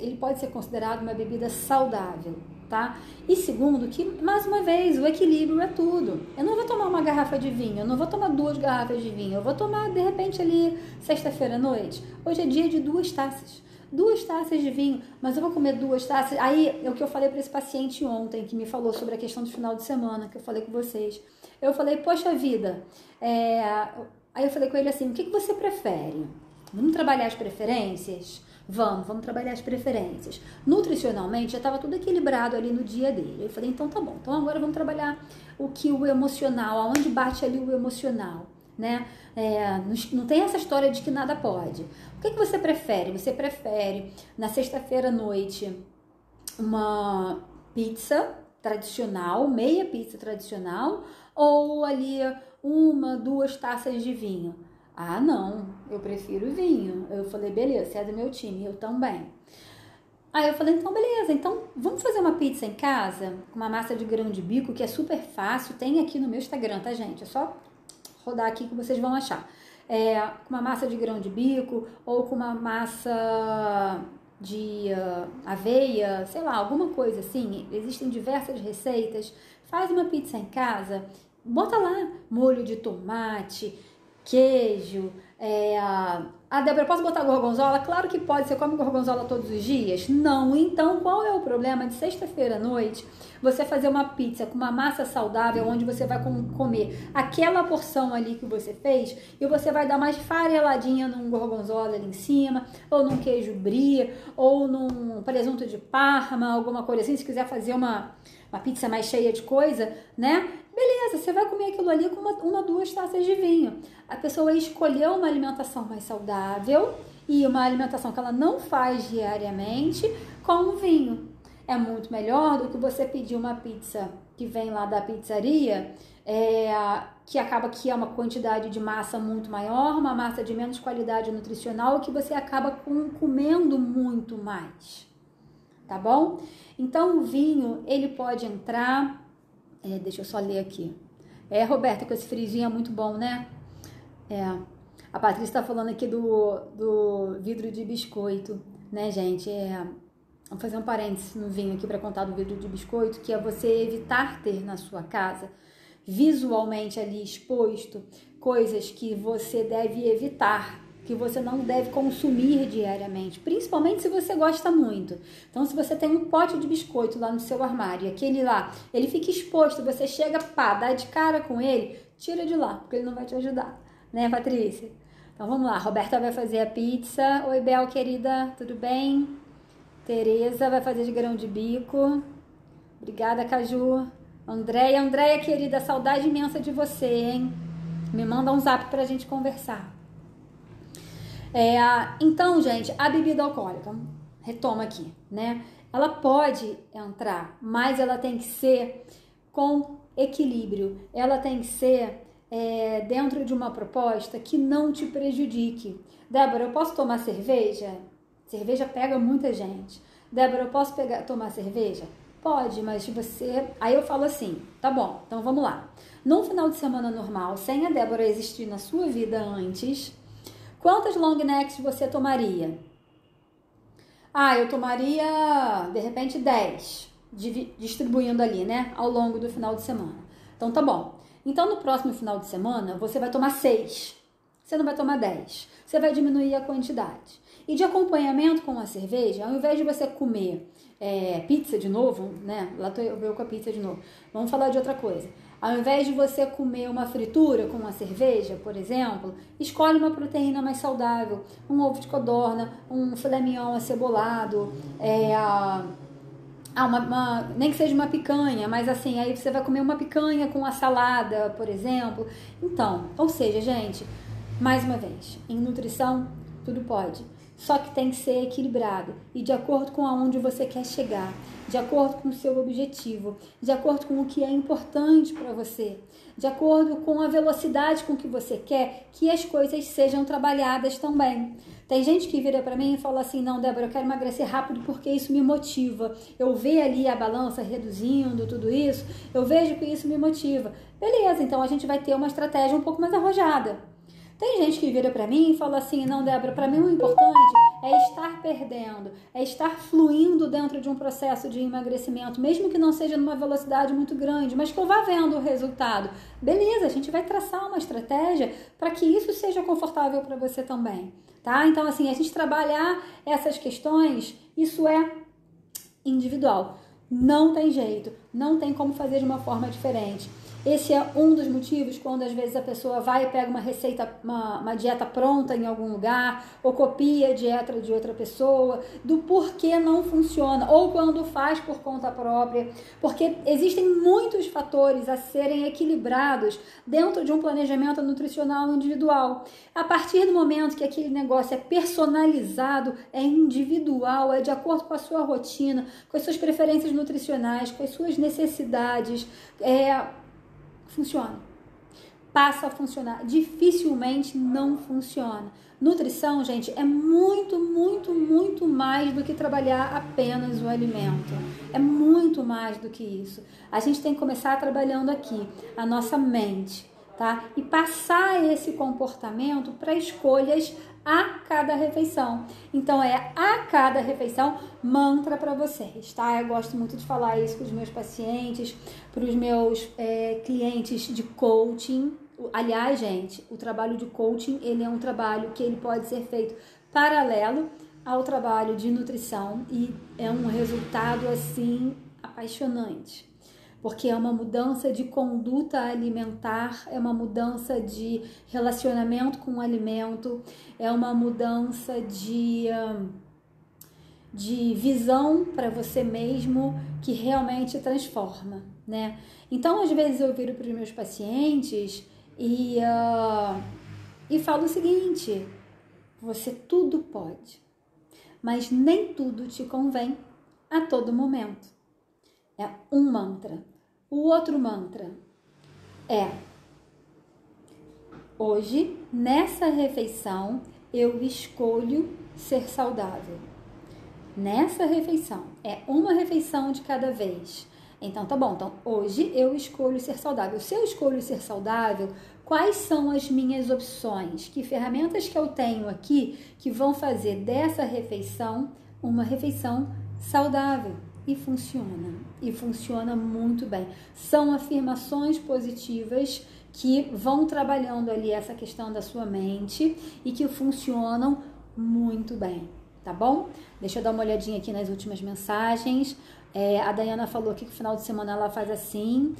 [SPEAKER 1] ele pode ser considerado uma bebida saudável, tá? E segundo, que, mais uma vez, o equilíbrio é tudo, eu não vou tomar uma garrafa de vinho, eu não vou tomar 2 garrafas de vinho, eu vou tomar, de repente, ali, sexta-feira à noite, hoje é dia de 2 taças, 2 taças de vinho, mas eu vou comer 2 taças. Aí é o que eu falei para esse paciente ontem, que me falou sobre a questão do final de semana, que eu falei com vocês. Eu falei, poxa vida, aí eu falei com ele assim, o que você prefere? Vamos trabalhar as preferências? Vamos trabalhar as preferências. Nutricionalmente já estava tudo equilibrado ali no dia dele. Eu falei, então tá bom, então agora vamos trabalhar o emocional, aonde bate ali o emocional, né? Não tem essa história de que nada pode. O que você prefere? Você prefere na sexta-feira à noite uma pizza tradicional, meia pizza tradicional, ou ali 1, 2 taças de vinho? Ah, não, eu prefiro vinho. Eu falei, beleza, você é do meu time, eu também. Aí eu falei, então beleza, então vamos fazer uma pizza em casa com uma massa de grão de bico, que é super fácil, tem aqui no meu Instagram, tá, gente? É só rodar aqui que vocês vão achar. Com uma massa de grão de bico ou com uma massa de aveia, sei lá, alguma coisa assim. Existem diversas receitas. Faz uma pizza em casa, bota lá molho de tomate, queijo. Débora, posso botar gorgonzola? Claro que pode. Você come gorgonzola todos os dias? Não. Então, qual é o problema de sexta-feira à noite você fazer uma pizza com uma massa saudável, onde você vai comer aquela porção ali que você fez e você vai dar mais fareladinha num gorgonzola ali em cima, ou num queijo brie, ou num presunto de Parma, alguma coisa assim, se quiser fazer uma pizza mais cheia de coisa, né? Beleza, você vai comer aquilo ali com 1, 2 taças de vinho. A pessoa escolheu uma alimentação mais saudável e uma alimentação que ela não faz diariamente com o vinho. É muito melhor do que você pedir uma pizza que vem lá da pizzaria, que acaba que é uma quantidade de massa muito maior, uma massa de menos qualidade nutricional, que você acaba comendo muito mais, tá bom? Então, o vinho, ele pode entrar... deixa eu só ler aqui. Roberta, com esse friozinho é muito bom, né? A Patrícia está falando aqui do vidro de biscoito, né, gente? Vamos fazer um parênteses no vinho aqui para contar do vidro de biscoito, que é você evitar ter na sua casa visualmente ali exposto coisas que você deve evitar, que você não deve consumir diariamente, principalmente se você gosta muito. Então, se você tem um pote de biscoito lá no seu armário, e aquele lá, ele fica exposto, você chega, pá, dá de cara com ele, tira de lá, porque ele não vai te ajudar, né, Patrícia? Então, vamos lá, Roberta vai fazer a pizza. Oi, Bel, querida, tudo bem? Tereza vai fazer de grão de bico. Obrigada, Caju. Andréia, querida, saudade imensa de você, hein? Me manda um zap pra gente conversar. Então, gente, a bebida alcoólica, retoma aqui, né? Ela pode entrar, mas ela tem que ser com equilíbrio. Ela tem que ser dentro de uma proposta que não te prejudique. Débora, eu posso tomar cerveja? Cerveja pega muita gente. Débora, eu posso tomar cerveja? Pode, mas você... Aí eu falo assim, tá bom, então vamos lá. Num final de semana normal, sem a Débora existir na sua vida antes, quantas long necks você tomaria? Eu tomaria, de repente, 10, distribuindo ali, né, ao longo do final de semana. Então tá bom. Então no próximo final de semana, você vai tomar 6. Você não vai tomar 10. Você vai diminuir a quantidade. E de acompanhamento com a cerveja, ao invés de você comer pizza de novo, né? Lá tô eu com a pizza de novo. Vamos falar de outra coisa. Ao invés de você comer uma fritura com uma cerveja, por exemplo, escolhe uma proteína mais saudável. Um ovo de codorna, um filé mignon acebolado, nem que seja uma picanha, mas assim, aí você vai comer uma picanha com a salada, por exemplo. Então, ou seja, gente, mais uma vez, em nutrição, tudo pode. Só que tem que ser equilibrado e de acordo com aonde você quer chegar, de acordo com o seu objetivo, de acordo com o que é importante para você, de acordo com a velocidade com que você quer que as coisas sejam trabalhadas também. Tem gente que vira para mim e fala assim, não, Débora, eu quero emagrecer rápido porque isso me motiva. Eu vejo ali a balança reduzindo, tudo isso, eu vejo que isso me motiva. Beleza, então a gente vai ter uma estratégia um pouco mais arrojada. Tem gente que vira pra mim e fala assim, não, Débora, pra mim o importante é estar perdendo, é estar fluindo dentro de um processo de emagrecimento, mesmo que não seja numa velocidade muito grande, mas que eu vá vendo o resultado. Beleza, a gente vai traçar uma estratégia para que isso seja confortável para você também, tá? Então, assim, a gente trabalhar essas questões, isso é individual. Não tem jeito, não tem como fazer de uma forma diferente. Esse é um dos motivos quando às vezes a pessoa vai e pega uma receita, uma dieta pronta em algum lugar, ou copia a dieta de outra pessoa, do porquê não funciona, ou quando faz por conta própria, porque existem muitos fatores a serem equilibrados dentro de um planejamento nutricional individual. A partir do momento que aquele negócio é personalizado, é individual, é de acordo com a sua rotina, com as suas preferências nutricionais, com as suas necessidades, funciona. Passa a funcionar. Dificilmente não funciona. Nutrição, gente, é muito, muito, muito mais do que trabalhar apenas o alimento. É muito mais do que isso. A gente tem que começar trabalhando aqui a nossa mente, tá? E passar esse comportamento para escolhas a cada refeição. Então a cada refeição mantra para vocês, tá? Eu gosto muito de falar isso com os meus pacientes, para os meus clientes de coaching. Aliás, gente, o trabalho de coaching, ele é um trabalho que ele pode ser feito paralelo ao trabalho de nutrição e é um resultado assim apaixonante. Porque é uma mudança de conduta alimentar, é uma mudança de relacionamento com o alimento, é uma mudança de visão para você mesmo que realmente transforma, né? Então, às vezes eu viro para os meus pacientes e falo o seguinte, você tudo pode, mas nem tudo te convém a todo momento. É um mantra. O outro mantra é: hoje, nessa refeição, eu escolho ser saudável. Nessa refeição, é uma refeição de cada vez. Então, tá bom. Então, hoje eu escolho ser saudável. Se eu escolho ser saudável, quais são as minhas opções? Que ferramentas que eu tenho aqui que vão fazer dessa refeição uma refeição saudável? E funciona muito bem. São afirmações positivas que vão trabalhando ali essa questão da sua mente e que funcionam muito bem, tá bom? Deixa eu dar uma olhadinha aqui nas últimas mensagens. A Dayana falou que no final de semana ela faz assim,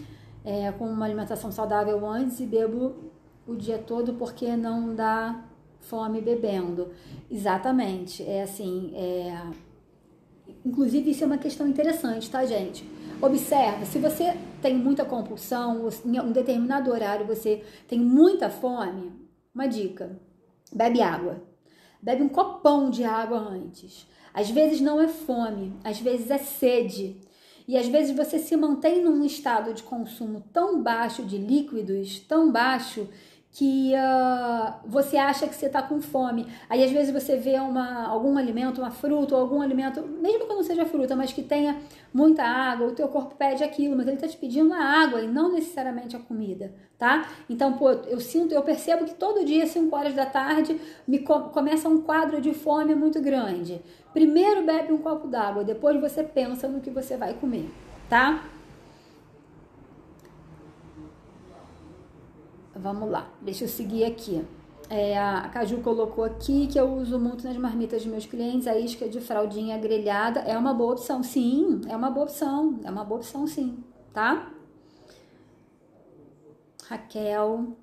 [SPEAKER 1] com uma alimentação saudável antes e bebo o dia todo porque não dá fome bebendo. Exatamente, inclusive isso é uma questão interessante, tá, gente? Observa, se você tem muita compulsão, ou em um determinado horário você tem muita fome, uma dica, bebe água. Bebe um copão de água antes. Às vezes não é fome, às vezes é sede. E às vezes você se mantém num estado de consumo tão baixo de líquidos, tão baixo, que você acha que você está com fome. Aí às vezes você vê algum alimento, uma fruta ou algum alimento, mesmo que não seja fruta, mas que tenha muita água, o teu corpo pede aquilo, mas ele está te pedindo a água e não necessariamente a comida, tá? Então, eu percebo que todo dia, 5 horas da tarde, começa um quadro de fome muito grande. Primeiro bebe um copo d'água, depois você pensa no que você vai comer, tá? Vamos lá, deixa eu seguir aqui. A Caju colocou aqui que eu uso muito nas marmitas dos meus clientes a isca de fraldinha grelhada. É uma boa opção, sim, é uma boa opção sim, tá? Raquel.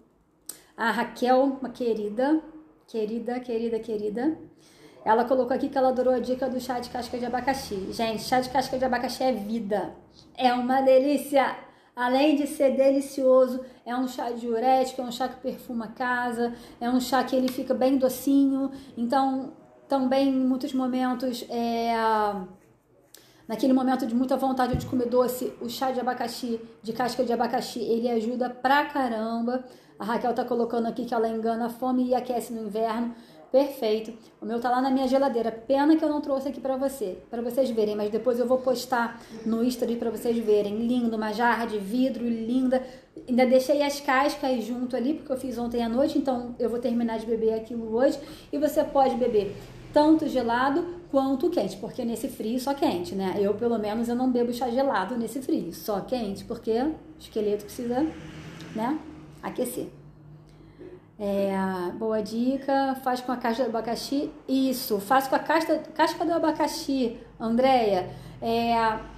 [SPEAKER 1] A Raquel, uma querida. Ela colocou aqui que ela adorou a dica do chá de casca de abacaxi. Gente, chá de casca de abacaxi é vida. É uma delícia. Além de ser delicioso, é um chá diurético, é um chá que perfuma a casa, é um chá que ele fica bem docinho. Então, também em muitos momentos, naquele momento de muita vontade de comer doce, o chá de abacaxi, de casca de abacaxi, ele ajuda pra caramba. A Raquel tá colocando aqui que ela engana a fome e aquece no inverno. Perfeito. O meu tá lá na minha geladeira. Pena que eu não trouxe aqui pra vocês verem, mas depois eu vou postar no Instagram pra vocês verem. Lindo, uma jarra de vidro, linda. Ainda deixei as cascas junto ali, porque eu fiz ontem à noite, então eu vou terminar de beber aquilo hoje. E você pode beber tanto gelado quanto quente, porque nesse frio só quente, né? Eu, pelo menos, eu não bebo chá gelado nesse frio, só quente, porque o esqueleto precisa, né, aquecer. Boa dica, faz com a casca do abacaxi. Isso, faz com a casca do abacaxi, Andréia.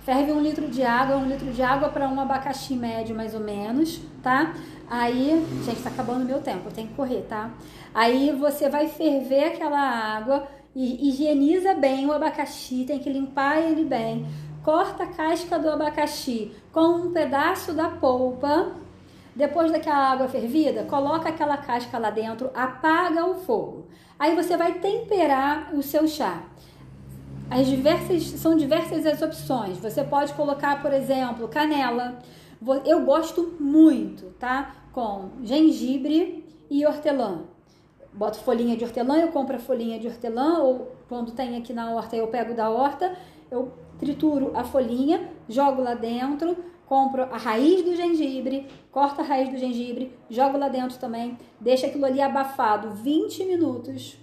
[SPEAKER 1] Ferve 1 litro de água para um abacaxi médio, mais ou menos, tá? Aí, gente, tá acabando o meu tempo, eu tenho que correr, tá? Aí você vai ferver aquela água e higieniza bem o abacaxi, tem que limpar ele bem. Corta a casca do abacaxi com um pedaço da polpa. Depois daquela água fervida, coloca aquela casca lá dentro, apaga o fogo. Aí você vai temperar o seu chá. São diversas as opções. Você pode colocar, por exemplo, canela. Eu gosto muito, tá? Com gengibre e hortelã. Boto folhinha de hortelã, eu compro a folhinha de hortelã, ou quando tem aqui na horta, eu pego da horta, eu trituro a folhinha, jogo lá dentro, compro a raiz do gengibre, corto a raiz do gengibre, jogo lá dentro também, deixa aquilo ali abafado 20 minutos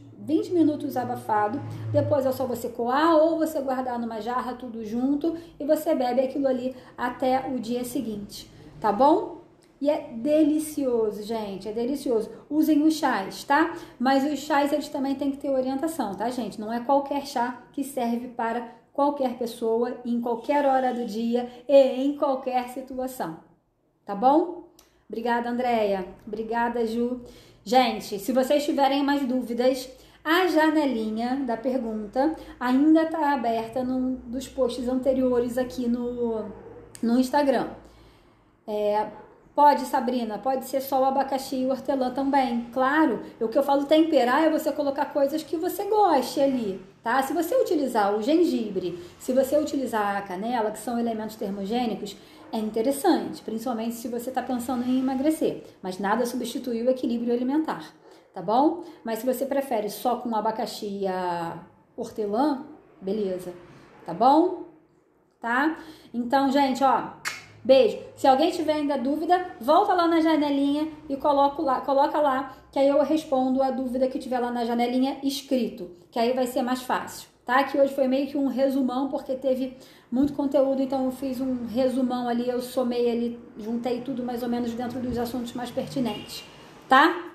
[SPEAKER 1] abafado, depois é só você coar ou você guardar numa jarra tudo junto e você bebe aquilo ali até o dia seguinte, tá bom? E é delicioso, gente, é delicioso. Usem os chás, tá? Mas os chás, eles também têm que ter orientação, tá, gente? Não é qualquer chá que serve para qualquer pessoa, em qualquer hora do dia e em qualquer situação, tá bom? Obrigada, Andréia. Obrigada, Ju. Gente, se vocês tiverem mais dúvidas, a janelinha da pergunta ainda está aberta num dos posts anteriores aqui no Instagram. Pode, Sabrina, pode ser só o abacaxi e o hortelã também, claro. O que eu falo temperar é você colocar coisas que você goste ali, tá? Se você utilizar o gengibre, se você utilizar a canela, que são elementos termogênicos, é interessante, principalmente se você está pensando em emagrecer. Mas nada substitui o equilíbrio alimentar, tá bom? Mas se você prefere só com o abacaxi e a hortelã, beleza, tá bom? Tá? Então, gente, ó... Beijo. Se alguém tiver ainda dúvida, volta lá na janelinha e coloca lá, que aí eu respondo a dúvida que tiver lá na janelinha escrito, que aí vai ser mais fácil, tá? Que hoje foi meio que um resumão, porque teve muito conteúdo, então eu fiz um resumão ali, eu somei ali, juntei tudo mais ou menos dentro dos assuntos mais pertinentes, tá?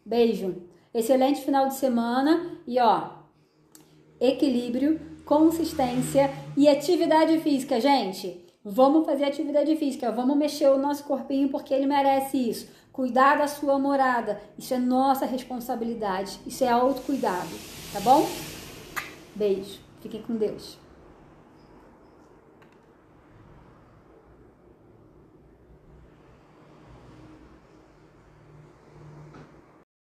[SPEAKER 1] Beijo. Excelente final de semana e ó, equilíbrio, consistência e atividade física, gente. Vamos fazer atividade física, vamos mexer o nosso corpinho porque ele merece isso. Cuidar da sua morada, isso é nossa responsabilidade, isso é autocuidado, tá bom? Beijo, fiquem com Deus.